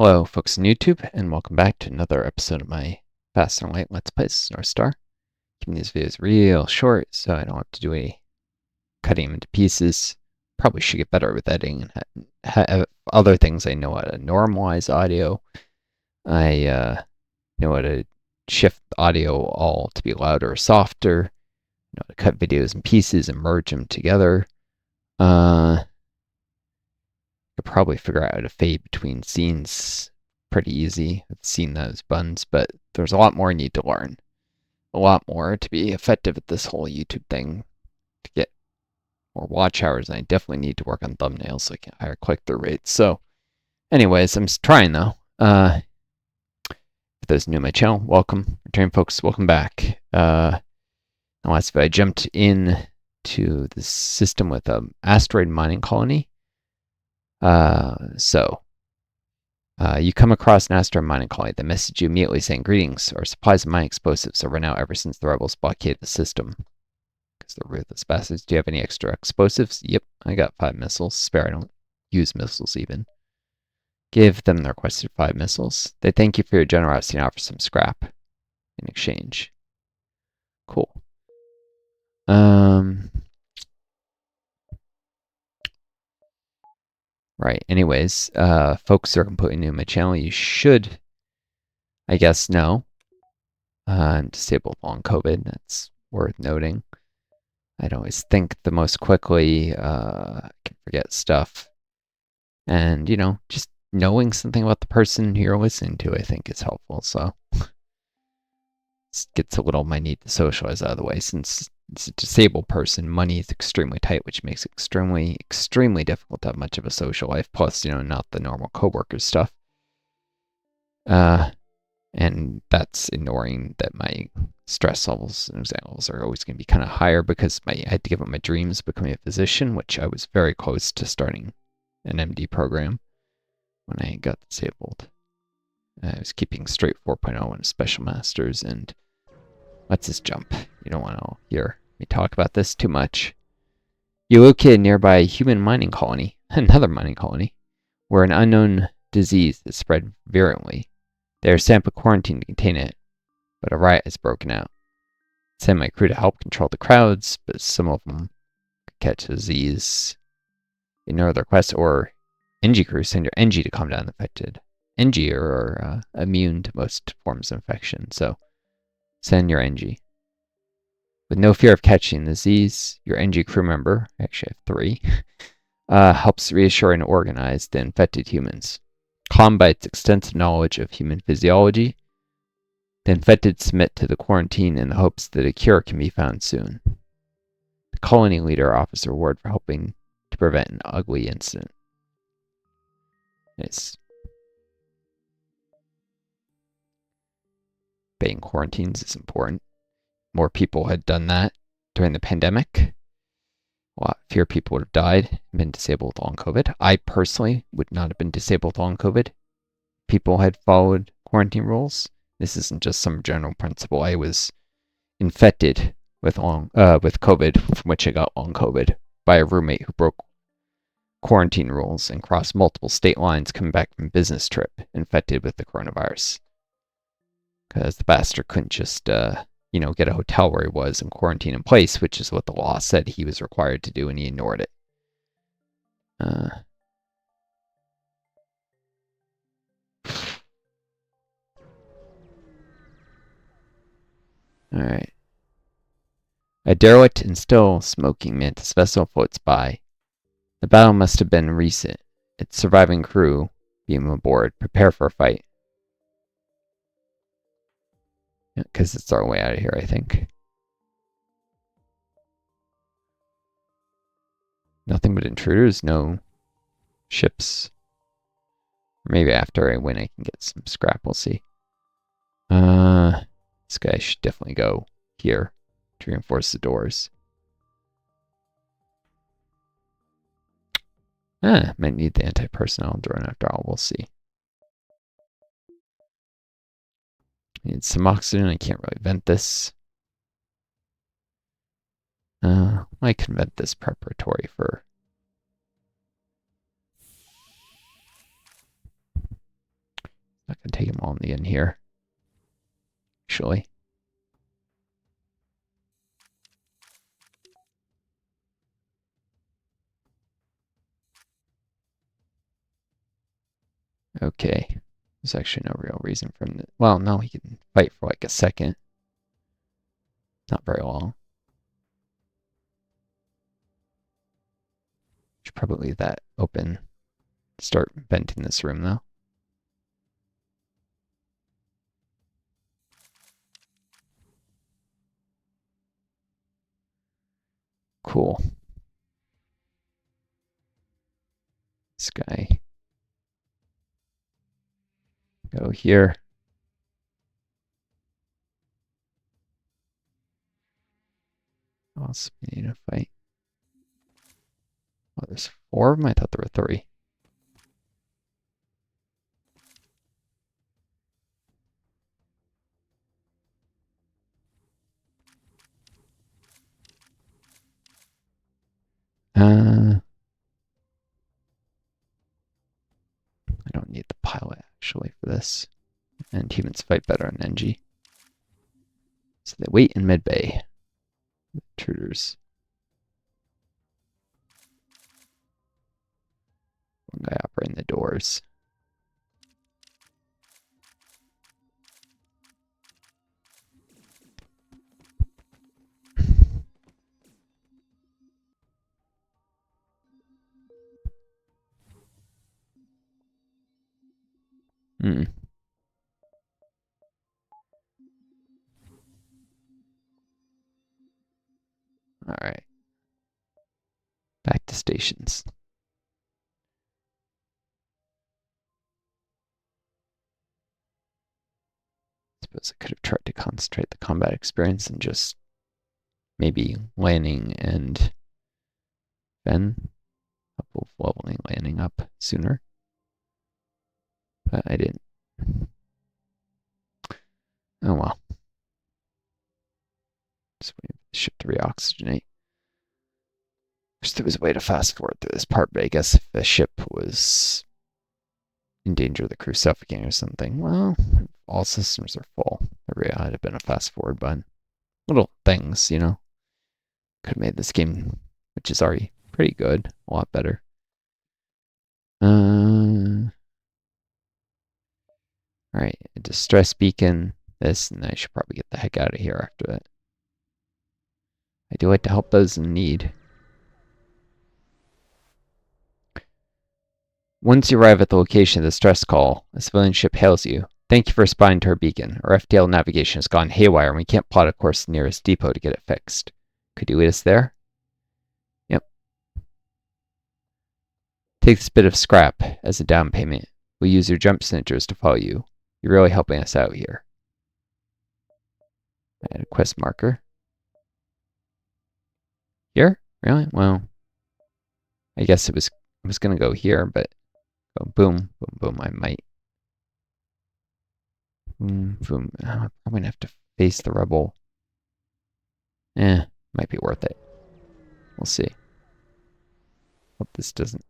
Hello, folks on YouTube, and welcome back to another episode of my Fast and Light Let's Plays Northstar. Keeping these videos real short so I don't have to do any cutting them into pieces. Probably should get better with editing and have other things. I know how to normalize audio. I know how to shift audio all to be louder or softer. Know how to cut videos in pieces and merge them together. Could probably figure out how to fade between scenes pretty easy. I've seen those buttons, but there's a lot more I need to learn. A lot more to be effective at this whole YouTube thing, to get more watch hours, and I definitely need to work on thumbnails so I can higher click-through rates. So, anyways, I'm trying though. For those new to my channel, welcome. Returning folks, welcome back. Last video I jumped in to the system with an asteroid mining colony. You come across an asteroid mining colony that message you immediately saying, "Greetings, our supplies of mining explosives have run out ever since the rebels blockaded the system." Because they're ruthless bastards. Do you have any extra explosives? Yep, I got 5 missiles. Spare, I don't use missiles even. Give them the requested 5 missiles. They thank you for your generosity and offer some scrap in exchange. Cool. Right, anyways, folks who are completely new to my channel, you should, I guess, know I'm disabled long COVID. That's worth noting. I'd always think the most quickly, I can forget stuff. And, just knowing something about the person you're listening to, I think, is helpful. So, this gets a little my need to socialize out of the way. Since it's a disabled person, money is extremely tight, which makes it extremely, extremely difficult to have much of a social life. Plus, not the normal coworker stuff. And that's ignoring that my stress levels and anxiety levels are always going to be kind of higher because I had to give up my dreams of becoming a physician, which I was very close to starting an MD program when I got disabled. I was keeping straight 4.0 and a special master's, and let's just jump. You don't want to hear me talk about this too much. You located nearby a human mining colony, another mining colony, where an unknown disease is spread virulently. They are set up a quarantine to contain it, but a riot has broken out. Send my crew to help control the crowds, but some of them could catch the disease. Ignore the request, or NG crew, send your NG to calm down the affected. NG are immune to most forms of infection, so send your NG. With no fear of catching the disease, your NG crew member, actually I have 3, helps reassure and organize the infected humans. Calmed by its extensive knowledge of human physiology, the infected submit to the quarantine in the hopes that a cure can be found soon. The colony leader offers a reward for helping to prevent an ugly incident. Nice. Obeying quarantines is important. More people had done that during the pandemic. A lot fewer people would have died and been disabled with long COVID. I personally would not have been disabled with long COVID. People had followed quarantine rules. This isn't just some general principle. I was infected with COVID, from which I got long COVID, by a roommate who broke quarantine rules and crossed multiple state lines coming back from a business trip, infected with the coronavirus. Because the bastard couldn't just, get a hotel where he was and quarantine in place, which is what the law said he was required to do, and he ignored it. Alright. A derelict and still smoking mantis vessel floats by. The battle must have been recent. Its surviving crew beam aboard, prepare for a fight. Because it's our way out of here, I think. Nothing but intruders, no ships. Maybe after I win I can get some scrap, we'll see. This guy should definitely go here to reinforce the doors. Might need the anti-personnel drone after all, we'll see. Need some oxygen, I can't really vent this. I can vent this preparatory for... take them all in the end here. Actually. Okay. There's actually no real reason for him to... Well, no, he can fight for like a second. Not very long. Should probably leave that open. Start venting this room, though. Cool. This guy. Go here. What else we need to fight? Oh, there's 4 of them? I thought there were 3. I don't need the pilot, actually, for this. And humans fight better on NG. So they wait in mid-bay. Intruders. One guy operating the doors. Hmm. All right. Back to stations. Suppose I could have tried to concentrate the combat experience and just maybe landing and then a couple of leveling landing up sooner. But I didn't. Oh well. Just wait for the ship to reoxygenate. Wish there was a way to fast forward through this part, but I guess if the ship was in danger of the crew suffocating or something, well, all systems are full. There really had have been a fast forward button. Little things, you know. Could have made this game, which is already pretty good, a lot better. Alright, a distress beacon, this, and I should probably get the heck out of here after that. I do like to help those in need. Once you arrive at the location of the stress call, a civilian ship hails you. Thank you for responding to our beacon. Our FTL navigation has gone haywire and we can't plot a course to the nearest depot to get it fixed. Could you lead us there? Yep. Take this bit of scrap as a down payment. We'll use your jump signatures to follow you. You're really helping us out here. Add a quest marker. Here? Really? Well, I guess I was gonna go here, but go boom, boom, boom, I might. Boom, boom. Oh, I'm probably gonna have to face the rebel. Might be worth it. We'll see. Hope this doesn't.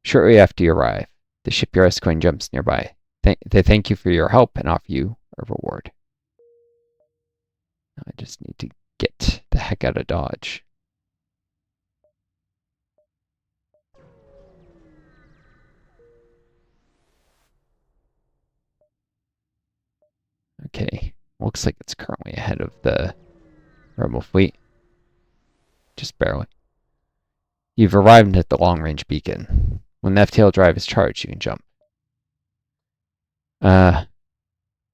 Shortly after you arrive, the ship you're escorting jumps nearby. They thank you for your help and offer you a reward. I just need to get the heck out of Dodge. Okay, looks like it's currently ahead of the rebel fleet. Just barely. You've arrived at the long-range beacon. When the FTL drive is charged, you can jump.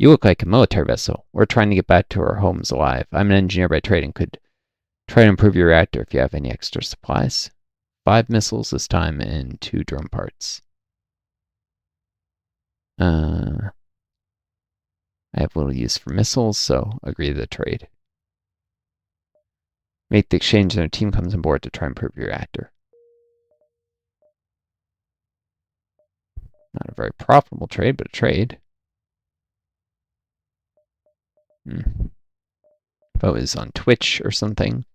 You look like a military vessel. We're trying to get back to our homes alive. I'm an engineer by trade and could try to improve your reactor if you have any extra supplies. 5 missiles this time and 2 drone parts. I have little use for missiles, so agree to the trade. Make the exchange and our team comes on board to try and improve your reactor. Not a very profitable trade, but a trade. If I was on Twitch or something,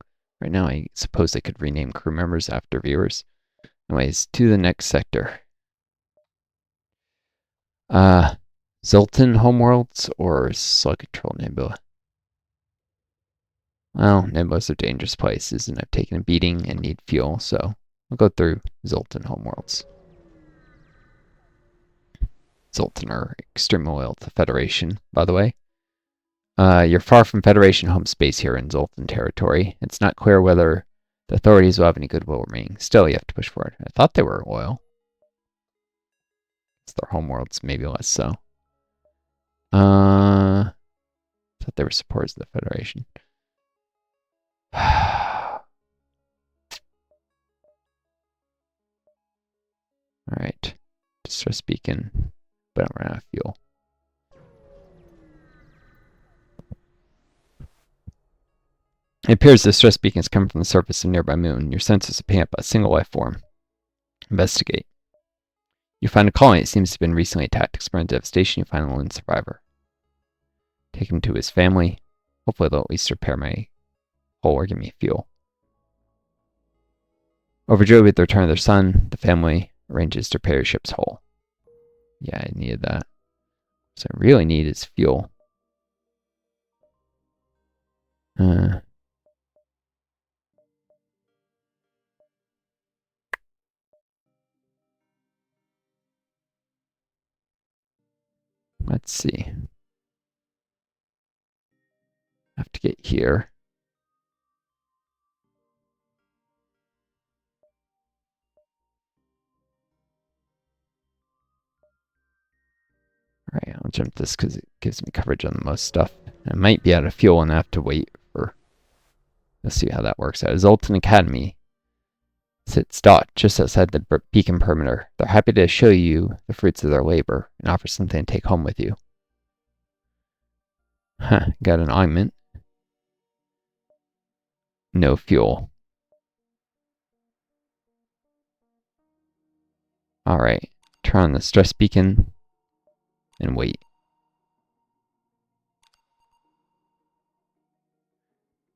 right now I suppose I could rename crew members after viewers. Anyways, to the next sector. Zoltan Homeworlds or Slug Control Nebula? Well, Nebulas are dangerous places, and I've taken a beating and need fuel, so I'll go through Zoltan Homeworlds. Zoltan are extremely loyal to Federation, by the way. You're far from Federation home space here in Zoltan territory. It's not clear whether the authorities will have any goodwill remaining. Still, you have to push forward. I thought they were loyal. It's their homeworlds, maybe less so. I thought they were supporters of the Federation. Alright. Distress beacon, but I'm running out of fuel. It appears the distress beacons come from the surface of a nearby moon. Your sensors are picking up a single life form. Investigate. You find a colony that seems to have been recently attacked. Exploring devastation, you find a lone survivor. Take him to his family. Hopefully they'll at least repair my hull or give me fuel. Overjoyed with the return of their son, the family arranges to repair your ship's hull. Yeah, I needed that. What I really need is fuel. Let's see. I have to get here. Alright, I'll jump this because it gives me coverage on the most stuff. I might be out of fuel and I have to wait for... Let's see how that works out. Zoltan Academy sits dot just outside the beacon perimeter. They're happy to show you the fruits of their labor and offer something to take home with you. Huh, got an augment. No fuel. Alright, turn on the stress beacon and wait.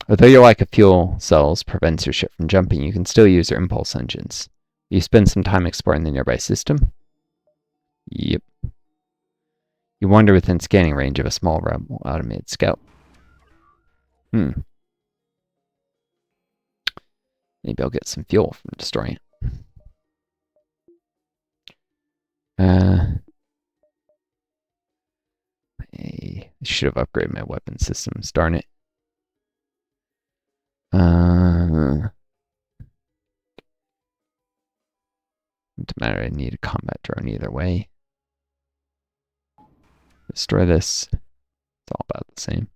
Although your lack of fuel cells prevents your ship from jumping, you can still use your impulse engines. You spend some time exploring the nearby system. Yep. You wander within scanning range of a small rebel automated scout. Maybe I'll get some fuel from destroying it. I should have upgraded my weapon systems, darn it. Doesn't matter, I need a combat drone either way. Destroy this. It's all about the same.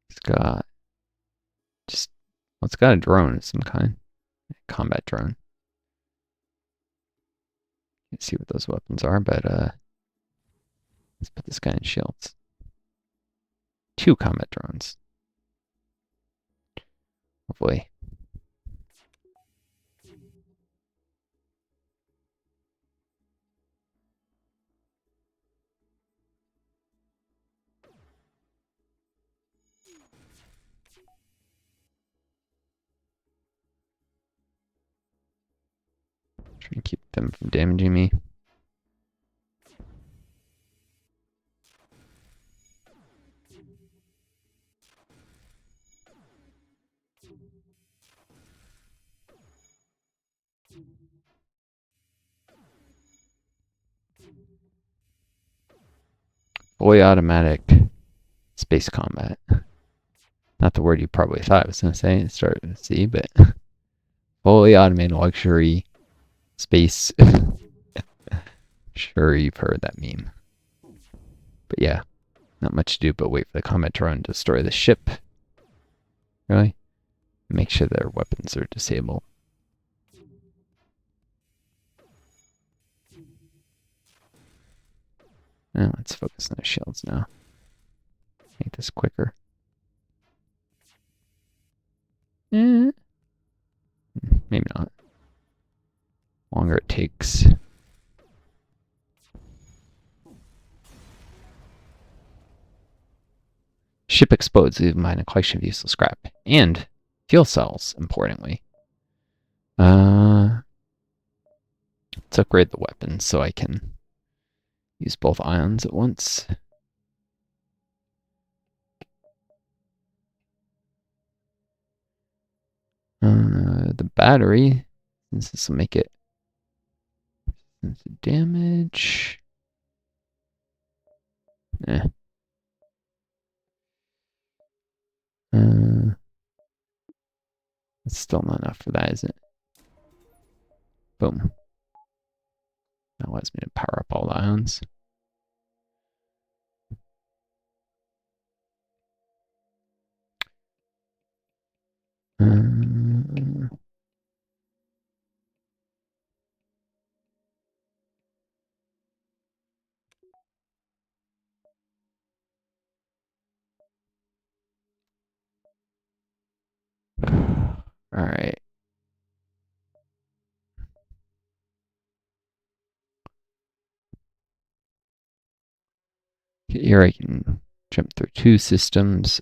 It's got it's got a drone of some kind. A combat drone. Can't see what those weapons are, but let's put this guy in shields. 2 combat drones. Hopefully. Try and keep them from damaging me. Fully automatic space combat. Not the word you probably thought I was going to say. It started with C, but fully automated luxury space. Sure, you've heard that meme. But yeah, not much to do but wait for the combat drone to destroy the ship. Really? Make sure their weapons are disabled. Now let's focus on the shields now. Make this quicker. Maybe not. Longer it takes. Ship explodes, leaving behind a collection of useless scrap. And fuel cells, importantly. Let's upgrade the weapon so I can use both ions at once. The battery, since this will make it damage. Eh. It's still not enough for that, is it? Boom. That allows me to power up all the ions. All right. Here I can jump through two systems.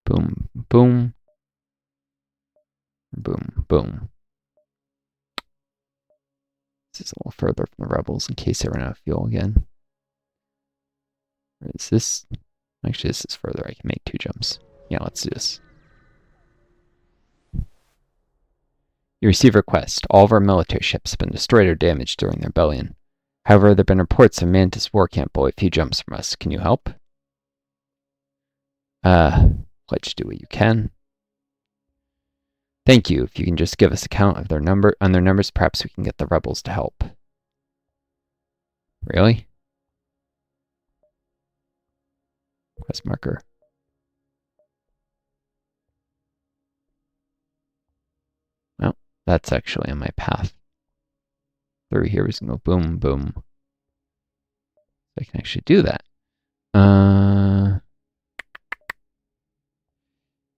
Boom, boom, boom, boom. This is a little further from the rebels in case I run out of fuel again. Or is this? Actually, this is further. I can make two jumps. Yeah, let's do this. You receive a request. All of our military ships have been destroyed or damaged during the rebellion. However, there have been reports of Mantis war camp a few jumps from us. Can you help? Pledge to do what you can. Thank you. If you can just give us a count of their numbers, perhaps we can get the rebels to help. Really? Quest marker. Well, that's actually on my path. Through here, we can go boom, boom. I can actually do that.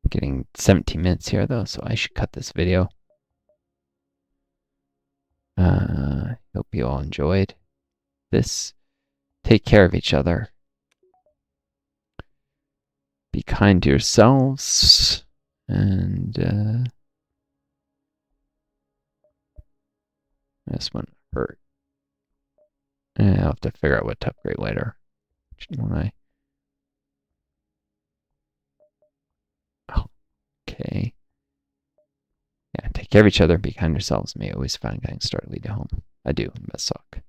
Getting 17 minutes here, though, so I should cut this video. Hope you all enjoyed this. Take care of each other. Be kind to yourselves. And, this one hurt. And I'll have to figure out what to upgrade later. Okay. Yeah, take care of each other, be kind to yourselves. May always find guiding start lead to home. Adieu, and best luck.